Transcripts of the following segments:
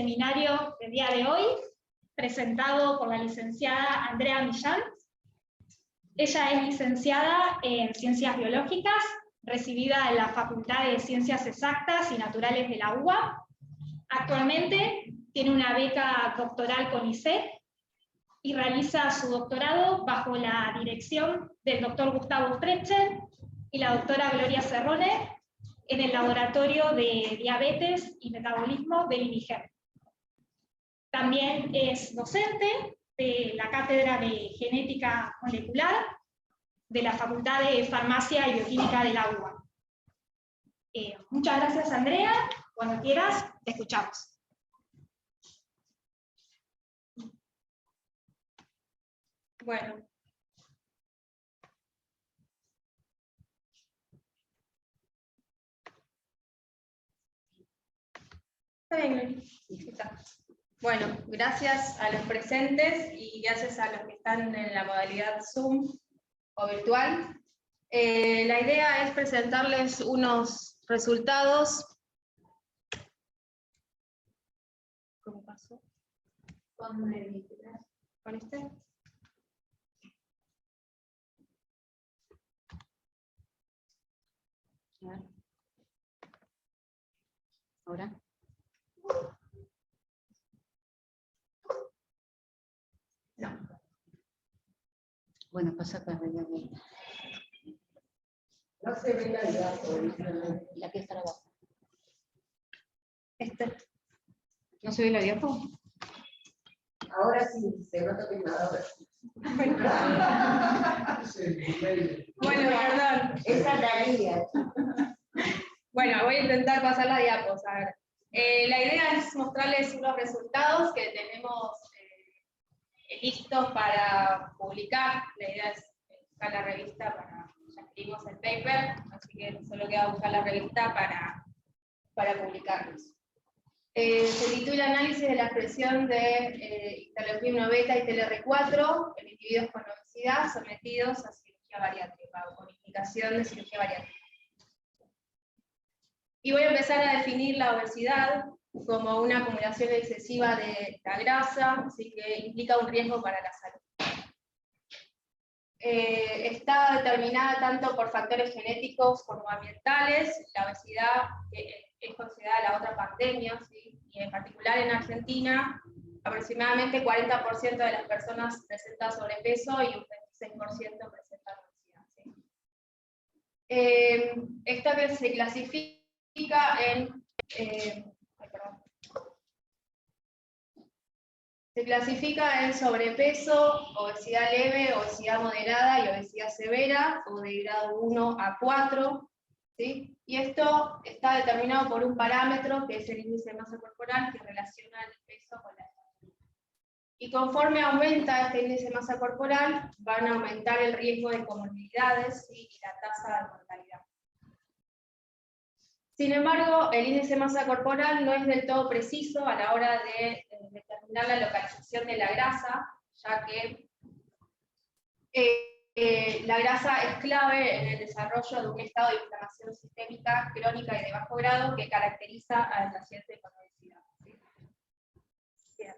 seminario del día de hoy, presentado por la licenciada Andrea Millán. Ella es licenciada en Ciencias Biológicas, recibida en la Facultad de Ciencias Exactas y Naturales de la UBA. Actualmente tiene una beca doctoral con ICET y realiza su doctorado bajo la dirección del doctor Gustavo Fretcher y la doctora Gloria Cerrone en el Laboratorio de Diabetes y Metabolismo del INIGEM. También es docente de la Cátedra de Genética Molecular de la Facultad de Farmacia y Bioquímica de la UBA. Muchas gracias, Andrea. Cuando quieras, te escuchamos. Bueno. Está bien, Gloria. Está. Bueno, gracias a los presentes y gracias a los que están en la modalidad Zoom o virtual. La idea es presentarles unos resultados. ¿Cómo pasó? ¿Con este? Ahora. No. Bueno, pasa acá. No se ve la diapo. La que está abajo. ¿No se ve la diapo? Ahora sí, se nota que nada. Bueno, perdón. Esa es la guía. Bueno, voy a intentar pasar la diapos. A ver. La idea es mostrarles unos resultados que tenemos listos para publicar. La idea es buscar la revista ya escribimos el paper, así que solo queda buscar la revista para publicarlos. Se titula Análisis de la expresión de interleuquina 1 beta y TLR4 en individuos con obesidad sometidos a cirugía bariátrica o con indicación de cirugía bariátrica. Y voy a empezar a definir la obesidad como una acumulación excesiva de la grasa, así que implica un riesgo para la salud. Está determinada tanto por factores genéticos como ambientales. La obesidad es considerada la otra pandemia, ¿sí? Y en particular en Argentina, aproximadamente 40% de las personas presentan sobrepeso y un 26% presentan obesidad, ¿sí? Esta que se clasifica en sobrepeso, obesidad leve, obesidad moderada y obesidad severa, o de grado 1 a 4, ¿sí? Y esto está determinado por un parámetro que es el índice de masa corporal, que relaciona el peso con la estatura. Y conforme aumenta este índice de masa corporal, van a aumentar el riesgo de comorbilidades, ¿sí? Y la tasa de mortalidad. Sin embargo, el índice de masa corporal no es del todo preciso a la hora de determinar la localización de la grasa, ya que la grasa es clave en el desarrollo de un estado de inflamación sistémica crónica y de bajo grado que caracteriza al paciente con obesidad. ¿Sí? Bien.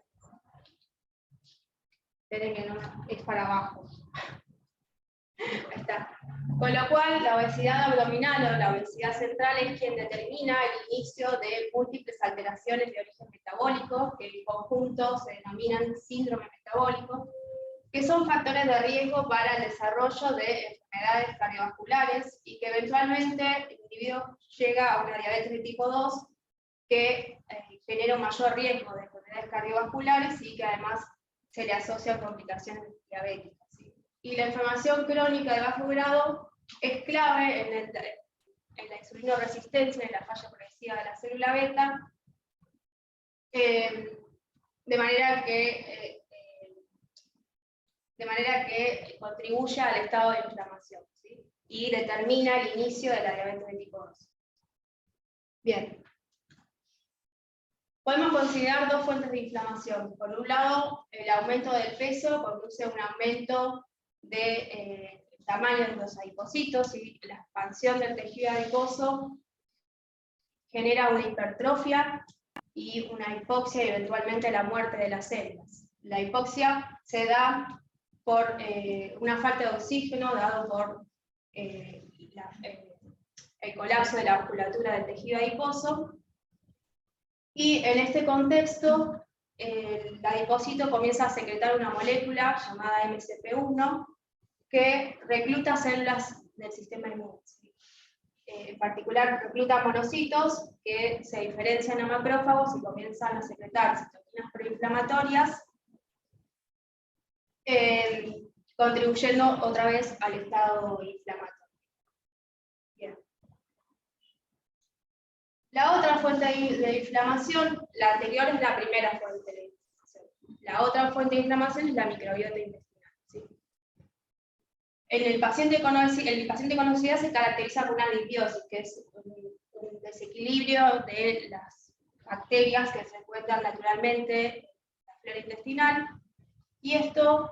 Esperen que no es para abajo. Ahí está. Con lo cual, la obesidad abdominal o la obesidad central es quien determina el inicio de múltiples alteraciones de origen metabólico, que en conjunto se denominan síndrome metabólico, que son factores de riesgo para el desarrollo de enfermedades cardiovasculares y que eventualmente el individuo llega a una diabetes de tipo 2 que genera un mayor riesgo de enfermedades cardiovasculares y que además se le asocia a complicaciones diabéticas. Y la inflamación crónica de bajo grado es clave en la insulinoresistencia, en la falla progresiva de la célula beta, de manera que contribuye al estado de inflamación, ¿sí? Y determina el inicio de la diabetes de tipo 2. Bien. Podemos considerar dos fuentes de inflamación. Por un lado, el aumento del peso conduce a un aumento de tamaño de los adipocitos y la expansión del tejido adiposo genera una hipertrofia y una hipoxia y eventualmente la muerte de las células. La hipoxia se da por una falta de oxígeno dado por el colapso de la musculatura del tejido adiposo, y en este contexto el adipocito comienza a secretar una molécula llamada MCP1 que recluta células del sistema inmune. En particular recluta monocitos que se diferencian a macrófagos y comienzan a secretar citoquinas proinflamatorias, contribuyendo otra vez al estado inflamatorio. Bien. La otra fuente de inflamación, la anterior es la primera fuente de inflamación. La otra fuente de inflamación es la microbiota intestinal. ¿Sí? El paciente con obesidad se caracteriza por una disbiosis, que es un desequilibrio de las bacterias que se encuentran naturalmente en la flora intestinal, y esto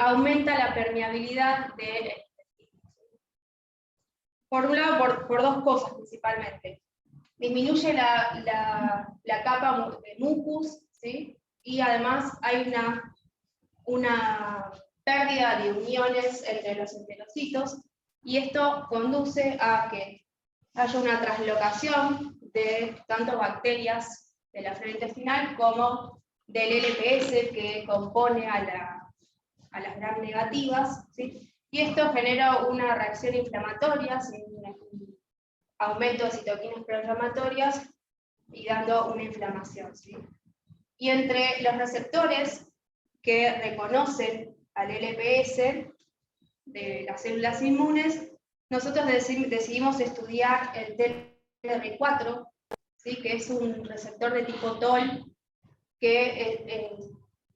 aumenta la permeabilidad del intestino. Por un lado, por dos cosas principalmente. Disminuye la capa de mucus, ¿sí? Y además hay una pérdida de uniones entre los enterocitos, y esto conduce a que haya una translocación de tanto bacterias de la flora intestinal como del LPS que compone a las gram negativas, ¿sí? Y esto genera una reacción inflamatoria, un aumento de citoquinas proinflamatorias y dando una inflamación, ¿sí? Y entre los receptores que reconocen al LPS de las células inmunes, nosotros decidimos estudiar el TLR4, ¿sí? Que es un receptor de tipo TOL que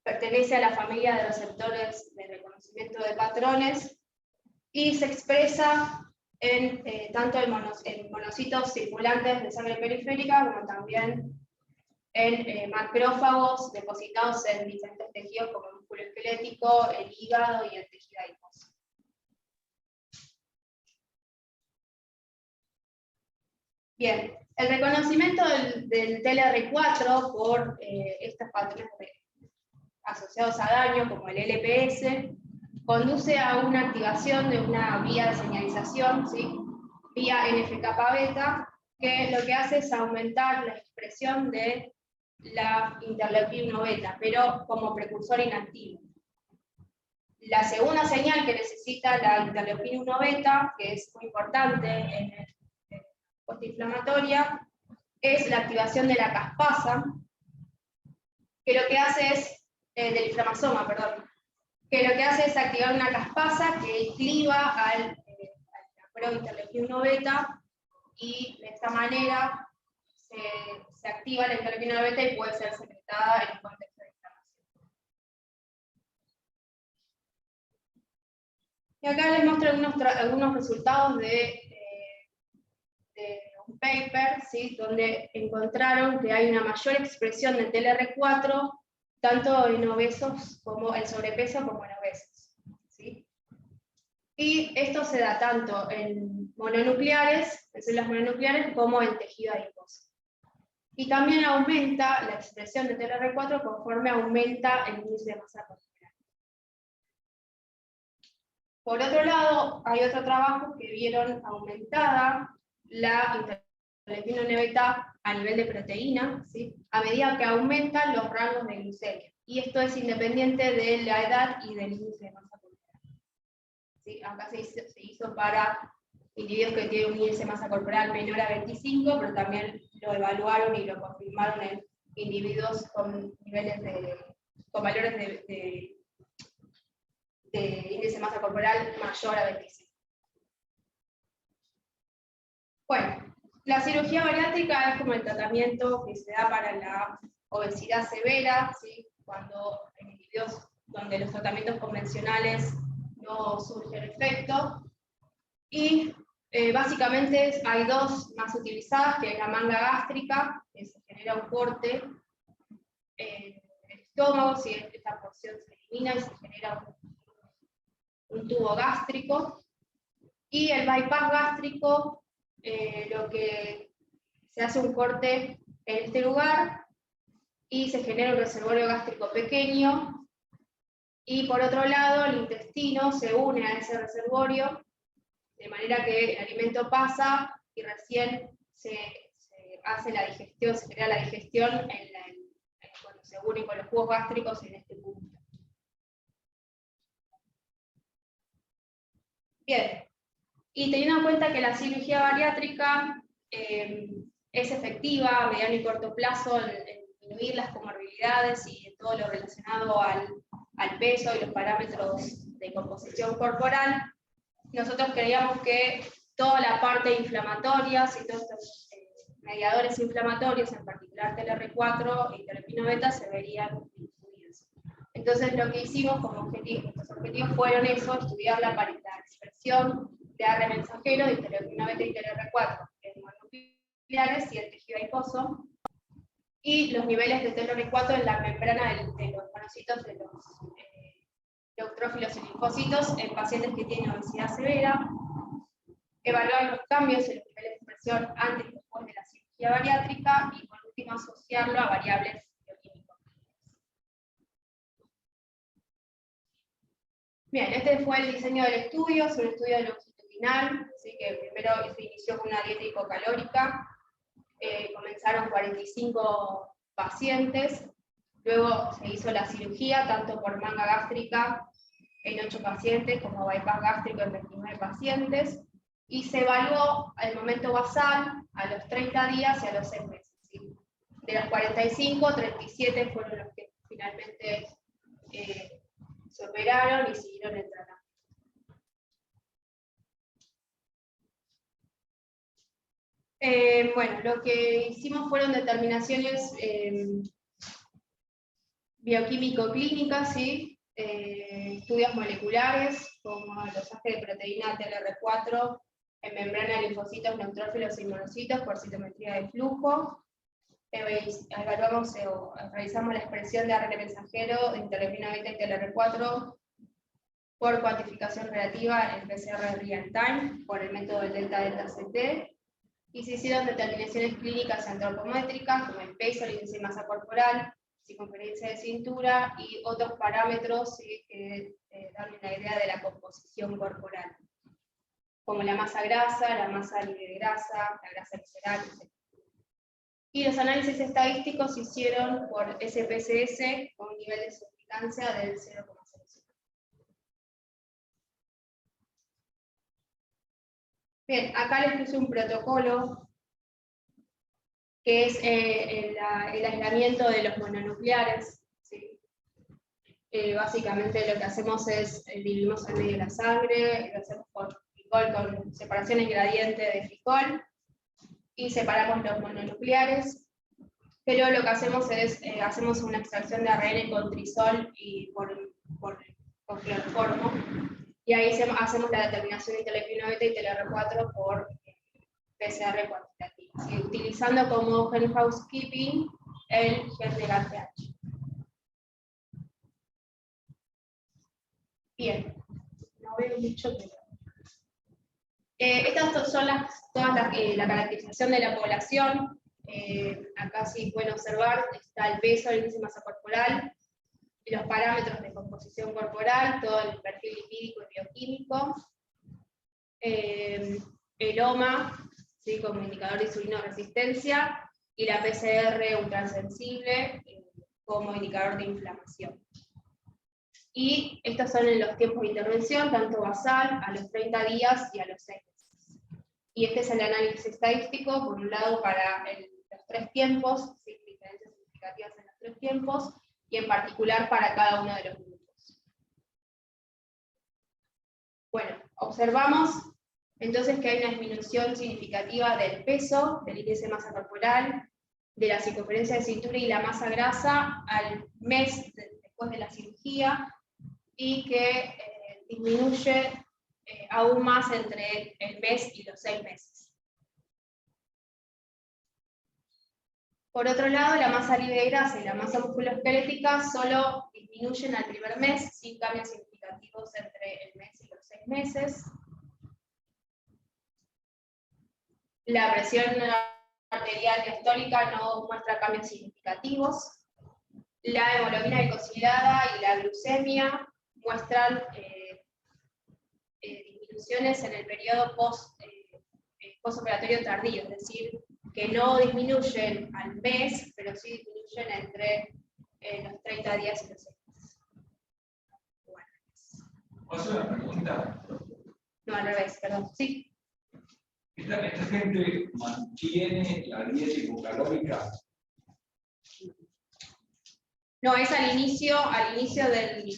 pertenece a la familia de receptores de reconocimiento de patrones y se expresa tanto en monocitos circulantes de sangre periférica como también en macrófagos depositados en diferentes tejidos como el músculo esquelético, el hígado y el tejido adiposo. Bien, el reconocimiento del TLR4 por estos patrones asociados a daño, como el LPS, conduce a una activación de una vía de señalización, ¿sí? Vía NF-kappa-beta, que lo que hace es aumentar la expresión de la interleuquina 1 beta, pero como precursor inactivo. La segunda señal que necesita la interleuquina 1 beta, que es muy importante en el postinflamatoria, es la activación de la caspasa, que lo que hace es, del inflamasoma, perdón, que lo que hace es activar una caspasa que cliva a la prointerleuquina 1 beta, y de esta manera se activa la interleuquina 1 beta y puede ser secretada en un contexto de inflamación. Y acá les muestro algunos resultados de un paper, ¿sí? Donde encontraron que hay una mayor expresión de TLR4 tanto en obesos como en sobrepeso como en obesos, ¿sí? Y esto se da tanto en mononucleares, en células mononucleares, como en tejido adiposo. Y también aumenta la expresión de TLR4 conforme aumenta el índice de masa corporal. Por otro lado, hay otro trabajo que vieron aumentada la interleuquina 1 beta a nivel de proteína, ¿sí? A medida que aumentan los rangos de glucemia. Y esto es independiente de la edad y del índice de masa corporal. ¿Sí? Acá se hizo para individuos que tienen un índice de masa corporal menor a 25, pero también lo evaluaron y lo confirmaron en individuos con niveles con valores de índice de masa corporal mayor a 25. Bueno, la cirugía bariátrica es como el tratamiento que se da para la obesidad severa, ¿sí? Cuando en individuos donde los tratamientos convencionales no surgen efecto. Y básicamente hay dos más utilizadas, que es la manga gástrica, que se genera un corte en el estómago, si esta porción se elimina y se genera un tubo gástrico. Y el bypass gástrico, lo que se hace un corte en este lugar y se genera un reservorio gástrico pequeño, y por otro lado el intestino se une a ese reservorio, de manera que el alimento pasa y recién se hace la digestión, se crea la digestión cuando se une con los jugos gástricos en este punto. Bien, y teniendo en cuenta que la cirugía bariátrica es efectiva a mediano y corto plazo en disminuir las comorbilidades y en todo lo relacionado al peso y los parámetros de composición corporal, nosotros creíamos que toda la parte inflamatoria y todos estos mediadores inflamatorios, en particular TLR4 y interleuquina beta, se verían incluidos. Entonces lo que hicimos como objetivo, nuestros objetivos fueron eso, estudiar la expresión de AR mensajero de interleuquina beta y TLR4 en mononucleares y el tejido adiposo, y los niveles de TLR4 en la membrana de los monocitos de los neutrófilos y linfocitos en pacientes que tienen obesidad severa, evaluar los cambios en los niveles de expresión antes y después de la cirugía bariátrica, y por último asociarlo a variables bioquímicas. Bien, este fue el diseño del estudio, es un estudio longitudinal, así que primero se inició con una dieta hipocalórica, comenzaron 45 pacientes, luego se hizo la cirugía tanto por manga gástrica en 8 pacientes como bypass gástrico en 29 pacientes, y se evaluó al momento basal a los 30 días y a los 6 meses. ¿Sí? De los 45, 37 fueron los que finalmente se operaron y siguieron el tratamiento. Bueno, lo que hicimos fueron determinaciones bioquímico-clínicas, ¿sí? Estudios moleculares, como los ajes de proteína TLR4 en membrana de linfocitos, neutrófilos y monocitos por citometría de flujo. Evaluamos o realizamos la expresión de ARN mensajero de interleuquina beta y TLR4 por cuantificación relativa en PCR real time por el método del delta-delta-CT. Y se hicieron determinaciones clínicas antropométricas, como el peso, el índice de masa corporal, circunferencia de cintura y otros parámetros que dan una idea de la composición corporal, como la masa grasa, la masa libre de grasa, la grasa visceral, etc. Y los análisis estadísticos se hicieron por SPSS con un nivel de significancia del 0,05. Bien, acá les puse un protocolo que es el aislamiento de los mononucleares. ¿Sí? Básicamente lo que hacemos es dividimos al medio la sangre, lo hacemos con FICOL, con separación en gradiente de FICOL, y separamos los mononucleares, pero lo que hacemos es hacemos una extracción de ARN con trisol y por cloroformo, y ahí hacemos la determinación de interleuquina beta y TLR4 por PCR cuantitativa, ¿sí? Utilizando como gen housekeeping el gen de GATH. Bien, no veo mucho, pero estas son toda la caracterización de la población. Acá sí pueden observar, está el peso, el índice de masa corporal, los parámetros de composición corporal, todo el perfil lipídico y bioquímico, el OMA, ¿sí? Como indicador de insulinoresistencia, y la PCR ultrasensible como indicador de inflamación. Y estos son los tiempos de intervención, tanto basal, a los 30 días y a los 6 meses. Y este es el análisis estadístico, por un lado para los 3 tiempos, ¿sí? Diferencias significativas en los 3 tiempos, y en particular para cada uno de los grupos. Bueno, observamos entonces que hay una disminución significativa del peso, del índice de masa corporal, de la circunferencia de cintura y la masa grasa al mes después de la cirugía, y que disminuye aún más entre el mes y los 6 meses. Por otro lado, la masa libre de grasa y la masa musculoesquelética solo disminuyen al primer mes, sin cambios significativos entre el mes y los 6 meses. La presión arterial diastólica no muestra cambios significativos. La hemoglobina glicosilada y la glucemia muestran disminuciones en el periodo postoperatorio tardío, es decir, que no disminuyen al mes, pero sí disminuyen entre los 30 días y los 6 meses. Bueno. ¿Puedo hacer una pregunta? No, al revés, perdón. Sí. ¿Esta gente mantiene la dieta hipocalórica? No, es al inicio del.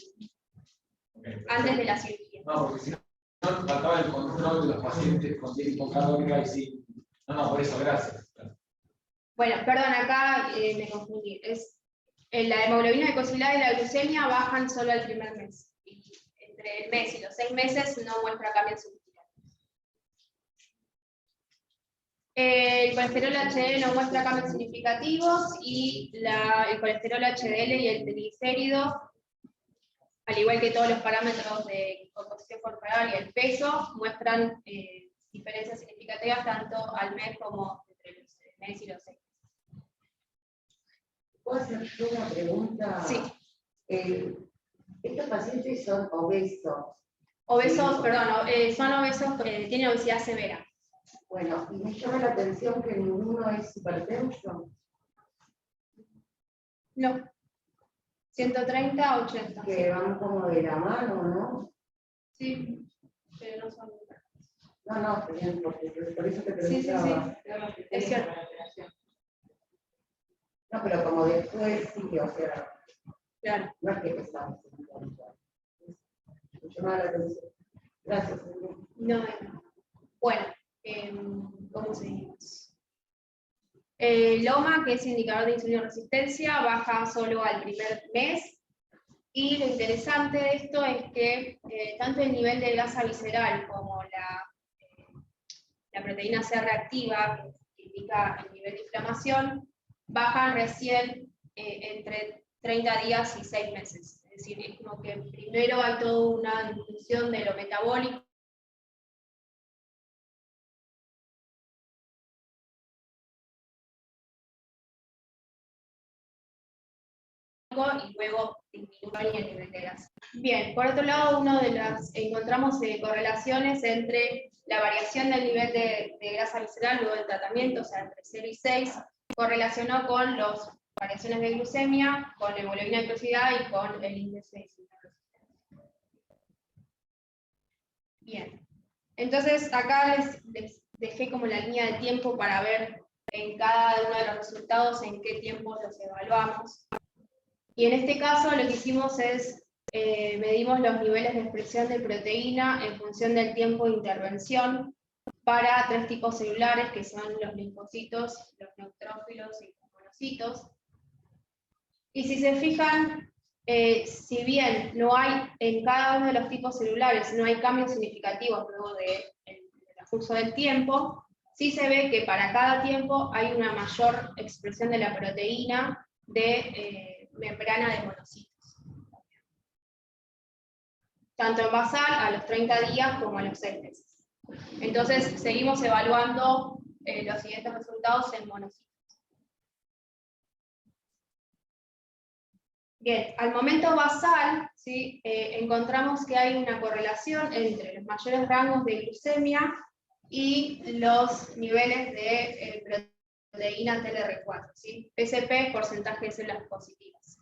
Okay, Antes de la cirugía. no, porque si no, faltaba el control de los pacientes con dieta hipocalórica y sí. No, por eso, gracias. Bueno, perdón, acá me confundí. La hemoglobina glicosilada y la glucemia bajan solo al primer mes. Y entre el mes y los 6 meses no muestra cambios significativos. El colesterol HDL no muestra cambios significativos y el colesterol HDL y el triglicérido, al igual que todos los parámetros de composición corporal y el peso, muestran diferencias significativas tanto al mes como entre los mes y los 6 meses. ¿Puedo hacerte una pregunta? Sí. Estos pacientes son obesos. Obesos, Sí. perdón, son obesos, tienen obesidad severa. Bueno, y me llama la atención que ninguno es hipertenso. No. 130, 80. Que van como de la mano, ¿no? Sí, pero no son. No, bien, porque por eso te Sí. preguntaba. Es cierto. No, pero como después sí, o sea, Claro. no es que pesamos. Me llamaba la atención. Gracias. No. Bueno, ¿cómo seguimos? El OMA, que es indicador de insulinoresistencia, baja solo al primer mes. Y lo interesante de esto es que tanto el nivel de grasa visceral como la proteína C reactiva, que indica el nivel de inflamación, bajan recién entre 30 días y 6 meses. Es decir, es como que primero hay toda una disminución de lo metabólico, y luego disminuye el nivel de grasa. Bien, por otro lado, encontramos correlaciones entre la variación del nivel de grasa visceral luego del tratamiento, o sea, entre 0 y 6, correlacionó con las variaciones de glucemia, con la hemoglobina glicosilada y con el índice de insulinoresistencia. Bien, entonces acá les dejé como la línea de tiempo para ver en cada uno de los resultados en qué tiempo los evaluamos. Y en este caso lo que hicimos es, medimos los niveles de expresión de proteína en función del tiempo de intervención para 3 tipos celulares, que son los linfocitos, los neutrófilos y los monocitos. Y si se fijan, si bien no hay en cada uno de los tipos celulares, no hay cambios significativos luego del curso del tiempo, sí se ve que para cada tiempo hay una mayor expresión de la proteína de membrana de monocitos. Tanto en basal a los 30 días como a los 6 meses. Entonces seguimos evaluando los siguientes resultados en monocitos. Bien, al momento basal, ¿sí? Encontramos que hay una correlación entre los mayores rangos de glucemia y los niveles de proteína TLR4, ¿sí? PCP, porcentaje de células positivas.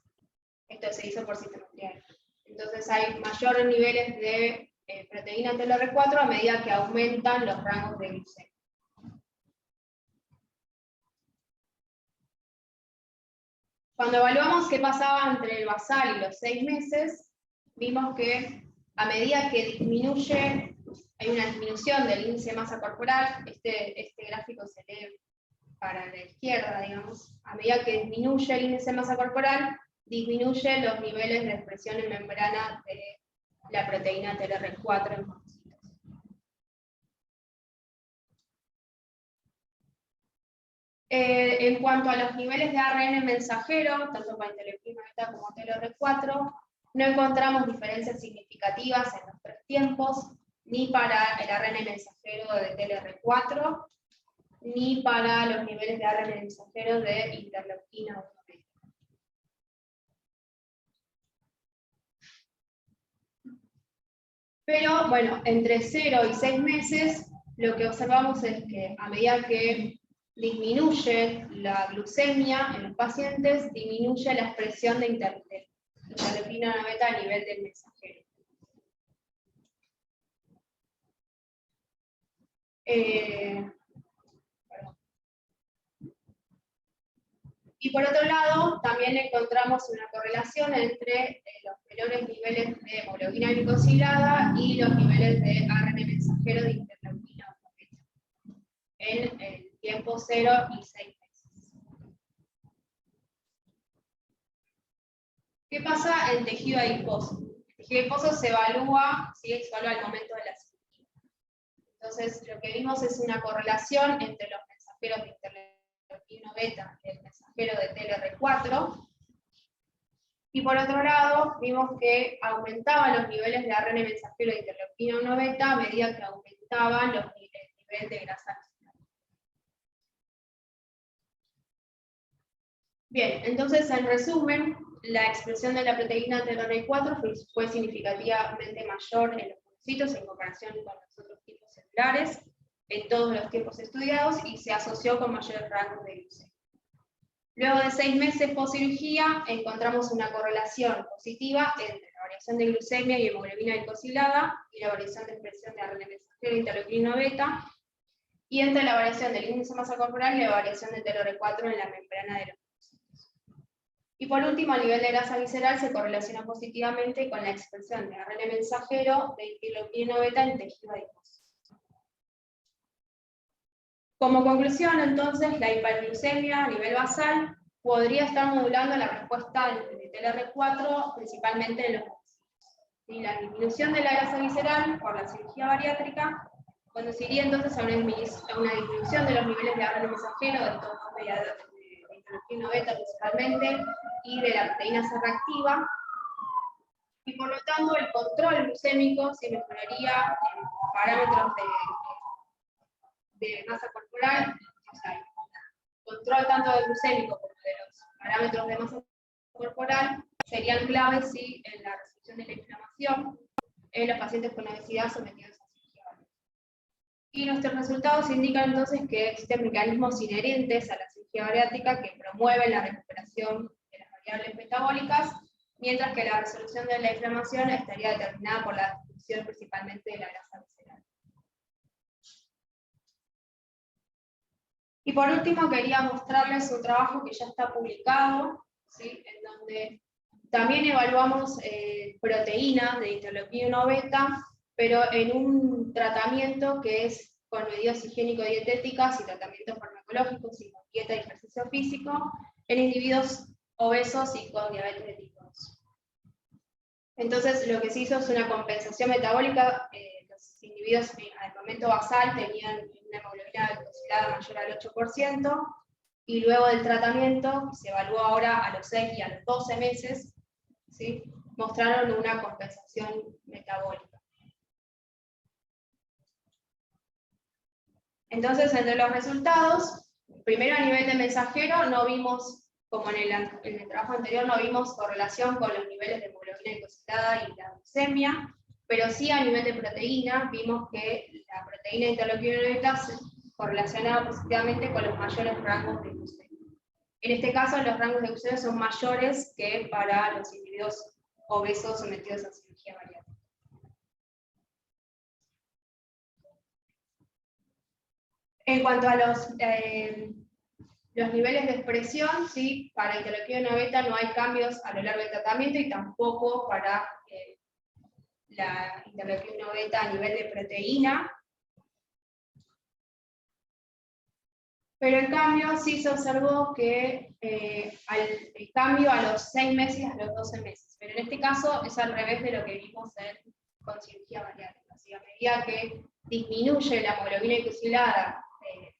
Esto se hizo por citometría. Entonces hay mayores niveles de proteína TLR4 a medida que aumentan los rangos de glucemia. Cuando evaluamos qué pasaba entre el basal y los 6 meses, vimos que a medida que disminuye, hay una disminución del índice de masa corporal, este gráfico se lee para la izquierda, digamos, a medida que disminuye el índice de masa corporal, disminuye los niveles de expresión en membrana de la proteína TLR4 en monocitos. En cuanto a los niveles de ARN mensajero, tanto para interleuquina beta como TLR4, no encontramos diferencias significativas en los 3 tiempos, ni para el ARN mensajero de TLR4, ni para los niveles de ARN mensajero de interleuquina 1 beta. Pero bueno, entre 0 y 6 meses, lo que observamos es que a medida que disminuye la glucemia en los pacientes, disminuye la expresión de interleuquina 1 beta a nivel del mensajero. Y por otro lado, también encontramos una correlación entre los menores niveles de hemoglobina glicosilada y los niveles de ARN mensajero de interleuquina 1 beta en el tiempo 0 y 6 meses. ¿Qué pasa en tejido adiposo? El tejido adiposo se evalúa solo al momento de la cirugía. Entonces, lo que vimos es una correlación entre los mensajeros de interleuquina 1 beta y el mensajero de TLR4. Y por otro lado, vimos que aumentaban los niveles de ARN mensajero de interleuquina 1 beta a medida que aumentaban los niveles de grasa visceral. Bien, entonces en resumen, la expresión de la proteína TLR4 fue significativamente mayor en los monocitos en comparación con los otros tipos celulares en todos los tiempos estudiados y se asoció con mayores rangos de glucemia. Luego de 6 meses post cirugía encontramos una correlación positiva entre la variación de glucemia y hemoglobina glicosilada y la variación de expresión de ARN mensajero de interleuquina 1 beta, y entre la variación del índice de masa corporal y la variación de TLR4 en la membrana de los monocitos. Y por último, a nivel de grasa visceral se correlaciona positivamente con la expresión de ARN mensajero de interleuquina 1 beta en tejido adiposo. Como conclusión, entonces, la hiperglucemia a nivel basal podría estar modulando la respuesta de TLR4, principalmente en los monocitos. Y la disminución de la grasa visceral por la cirugía bariátrica conduciría entonces a una disminución de los niveles de ARN mensajero, de todos los mediadores de interleuquina beta principalmente, y de la proteína C reactiva, y por lo tanto el control glucémico se mejoraría en parámetros de masa corporal, o sea, control tanto del glucémico como de los parámetros de masa corporal serían claves en la resolución de la inflamación en los pacientes con obesidad sometidos a cirugía bariátrica. Y nuestros resultados indican entonces que existen mecanismos inherentes a la cirugía bariátrica que promueven la recuperación de las variables metabólicas, mientras que la resolución de la inflamación estaría determinada por la disminución principalmente de la grasa visceral. Y por último quería mostrarles un trabajo que ya está publicado, ¿sí? En donde también evaluamos proteínas de interleuquina 1 beta, pero en un tratamiento que es con medidas higiénico-dietéticas y tratamientos farmacológicos y con dieta y ejercicio físico en individuos obesos y con diabetes de tipo 2. Entonces lo que se hizo es una compensación metabólica. Los individuos al momento basal tenían una hemoglobina glicosilada mayor al 8%, y luego del tratamiento, que se evaluó ahora a los 6 y a los 12 meses, ¿sí? Mostraron una compensación metabólica. Entonces, entre los resultados, primero a nivel de mensajero, no vimos, como en el trabajo anterior, no vimos correlación con los niveles de hemoglobina glicosilada y la glucemia, pero sí a nivel de proteína vimos que la proteína de interleuquina 1 beta se correlacionaba positivamente con los mayores rangos de glucemia. En este caso, los rangos de glucemia son mayores que para los individuos obesos sometidos a cirugía bariátrica. En cuanto a los niveles de expresión, ¿sí? Para interleuquina 1 beta no hay cambios a lo largo del tratamiento y tampoco para la interleuquina 1 beta a nivel de proteína. Pero en cambio sí se observó que el cambio a los 6 meses y a los 12 meses. Pero en este caso es al revés de lo que vimos con cirugía bariátrica. Así, a medida que disminuye la hemoglobina glicosilada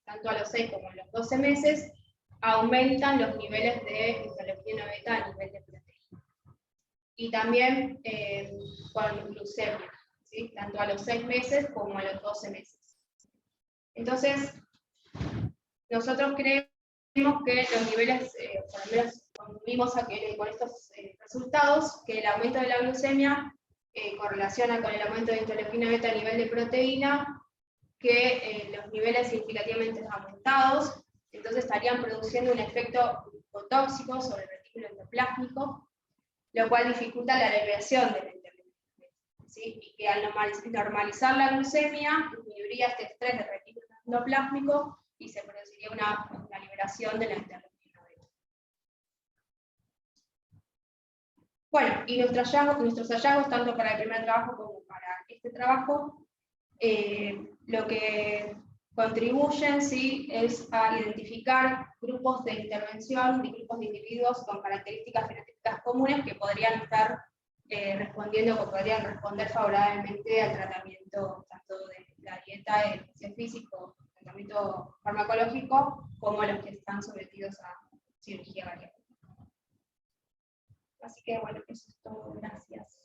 tanto a los 6 como a los 12 meses, aumentan los niveles de interleuquina beta a nivel de proteína. Y también con glucemia, ¿sí? Tanto a los 6 meses como a los 12 meses. Entonces, nosotros creemos que los niveles, por lo menos concluimos con estos resultados, que el aumento de la glucemia correlaciona con el aumento de interleuquina beta a nivel de proteína, que los niveles significativamente aumentados, entonces estarían produciendo un efecto tóxico sobre el retículo endoplásmico, lo cual dificulta la liberación de la interleuquina, ¿sí? Y que al normalizar la glucemia, disminuiría este estrés del retículo endoplásmico y se produciría una liberación de la interleuquina beta. Bueno, y nuestros hallazgos, tanto para el primer trabajo como para este trabajo, lo que contribuyen, ¿sí?, es a identificar grupos de intervención de grupos de individuos con características fenotípicas comunes que podrían estar respondiendo o podrían responder favorablemente al tratamiento tanto de la dieta, el ejercicio físico, tratamiento farmacológico, como los que están sometidos a cirugía bariátrica. Así que bueno, eso es todo. Gracias.